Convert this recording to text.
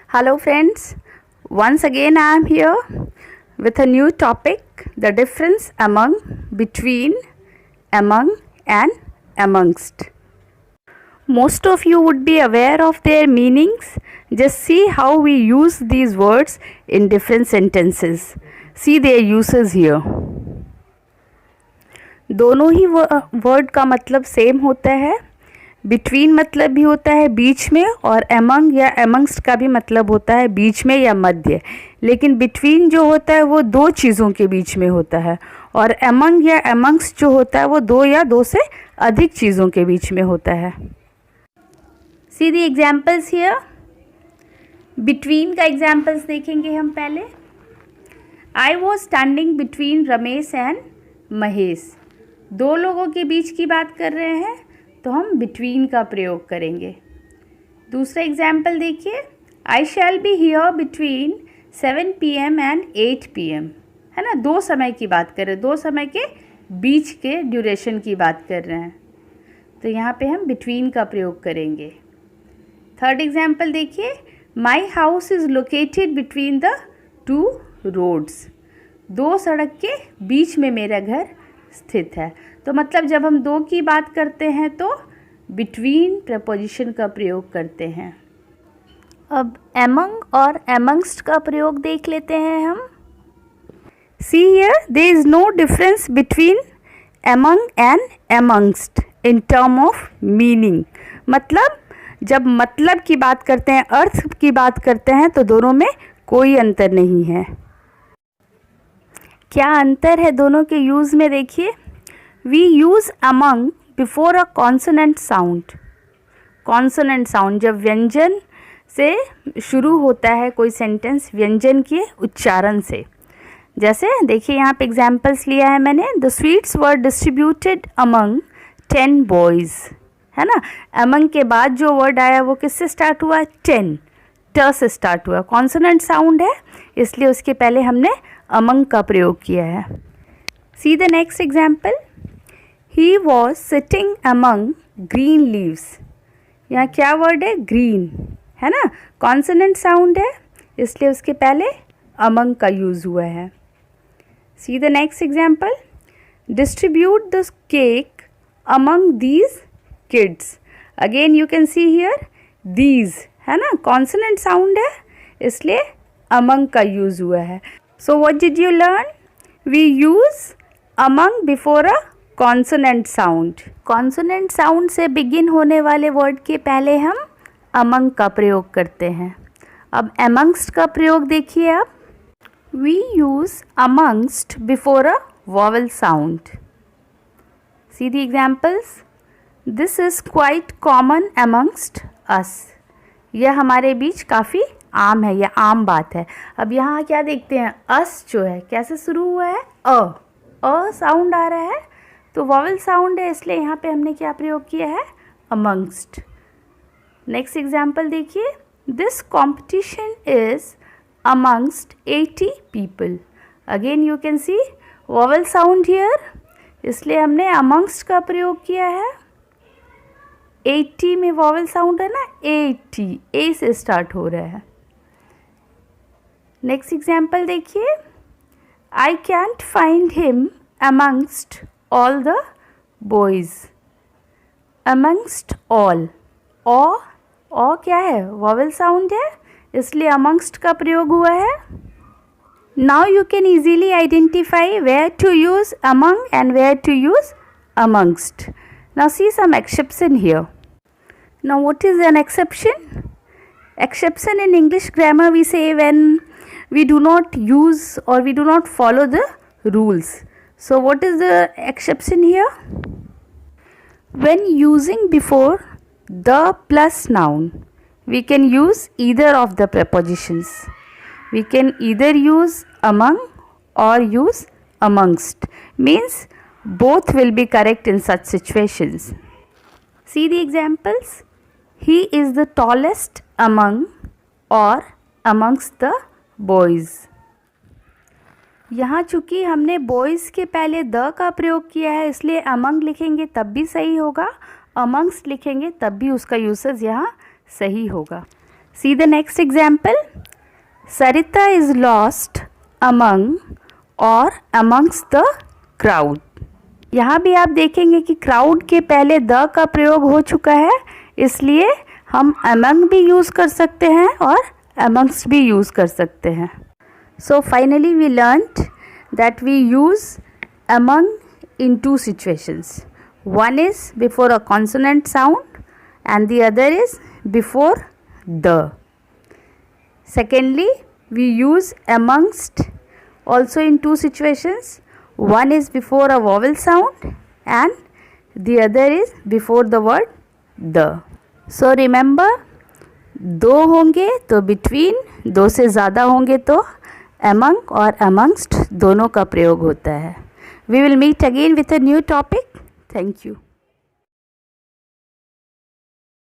Hello friends, once again I am here with a new topic, the difference among, between, among and amongst. Most of you would be aware of their meanings. Just see how we use these words in different sentences. See their uses here. दोनों ही word का मतलब same होता है. Between मतलब भी होता है बीच में, और एमंग या एमंगस्ट का भी मतलब होता है बीच में या मध्य. लेकिन बिटवीन जो होता है वो दो चीज़ों के बीच में होता है, और एमंग या एमंगस्ट जो होता है वो दो या दो से अधिक चीज़ों के बीच में होता है. सी दी एग्जाम्पल्स हियर. बिटवीन का एग्जाम्पल्स देखेंगे हम पहले. I was standing between Ramesh and Mahesh. दो लोगों के बीच की बात कर रहे हैं तो हम बिटवीन का प्रयोग करेंगे. दूसरा एग्जाम्पल देखिए. I shall be here between 7 PM and 8 PM. है ना, दो समय की बात कर रहे हैं, दो समय के बीच के ड्यूरेशन की बात कर रहे हैं, तो यहाँ पे हम बिटवीन का प्रयोग करेंगे. थर्ड एग्जाम्पल देखिए. My house is located between the 2 roads. दो सड़क के बीच में मेरा घर स्थित है. तो मतलब जब हम दो की बात करते हैं तो बिटवीन प्रपोजिशन का प्रयोग करते हैं. अब एमंग और एमंगस्ट का प्रयोग देख लेते हैं हम. See here, there is no difference between among and amongst in term of meaning. मतलब जब मतलब की बात करते हैं, अर्थ की बात करते हैं, तो दोनों में कोई अंतर नहीं है. क्या अंतर है दोनों के यूज़ में देखिए. We use among before a consonant sound. Consonant sound जब व्यंजन से शुरू होता है कोई सेंटेंस, व्यंजन के उच्चारण से. जैसे देखिए यहाँ पे एग्जाम्पल्स लिया है मैंने. The sweets were distributed among 10 boys. है ना, अमंग के बाद जो वर्ड आया वो किससे स्टार्ट हुआ? 10, ट से स्टार्ट हुआ. कॉन्सोनेंट साउंड है, इसलिए उसके पहले हमने अमंग का प्रयोग किया है. See the next example. He was sitting among green leaves. यहाँ क्या वर्ड है? ग्रीन. है ना, कॉन्सोनेंट साउंड है, इसलिए उसके पहले अमंग का यूज़ हुआ है. See the next example. Distribute the cake among these kids. Again you can see here these. है ना, कॉन्सोनेंट साउंड है, इसलिए अमंग का यूज़ हुआ है. So what did you learn? We use among before a consonant sound. Consonant sound से begin होने वाले word के पहले हम among का प्रयोग करते हैं. अब amongst का प्रयोग देखिए आप. We use amongst before a vowel sound. See the examples. This is quite common amongst us. यह हमारे बीच काफ़ी आम है, या आम बात है. अब यहाँ क्या देखते हैं, अस जो है कैसे शुरू हुआ है? अ साउंड आ रहा है, तो वॉवल साउंड है, इसलिए यहाँ पे हमने क्या प्रयोग किया है? अमंगस्ट. नेक्स्ट एग्जाम्पल देखिए. This competition is amongst 80 people. Again you can see vowel sound here, इसलिए हमने अमंगस्ट का प्रयोग किया है. 80 में वॉवल साउंड है ना, 80 ए से स्टार्ट हो रहा है. नेक्स्ट एग्जाम्पल देखिए. I can't find him amongst all the boys. Amongst all, O क्या है? वॉवल साउंड है, इसलिए अमंगस्ट का प्रयोग हुआ है. Now you can easily identify where to use among and where to use amongst. Now see some exception here. Now what is an exception? Exception in English grammar we say when we do not use or we do not follow the rules. So what is the exception here? When using before the plus noun, we can use either of the prepositions. We can either use among or use amongst. Means both will be correct in such situations. See the examples. He is the tallest among or amongst the boys. यहाँ चूँकि हमने boys के पहले the का प्रयोग किया है, इसलिए among लिखेंगे तब भी सही होगा, amongst लिखेंगे तब भी उसका यूसेज यहाँ सही होगा. See the next example. Sarita is lost among or amongst the crowd. यहाँ भी आप देखेंगे कि crowd के पहले the का प्रयोग हो चुका है, इसलिए हम among भी यूज़ कर सकते हैं और amongst भी यूज़ कर सकते हैं. So finally we learnt that we use among in two situations. One is before a consonant sound and the other is before the. Secondly, we use amongst also in two situations. One is before a vowel sound and the other is before the word the. So remember, दो होंगे तो between, दो से ज़्यादा होंगे तो among और amongst दोनों का प्रयोग होता है. We will meet again with a new topic. Thank you.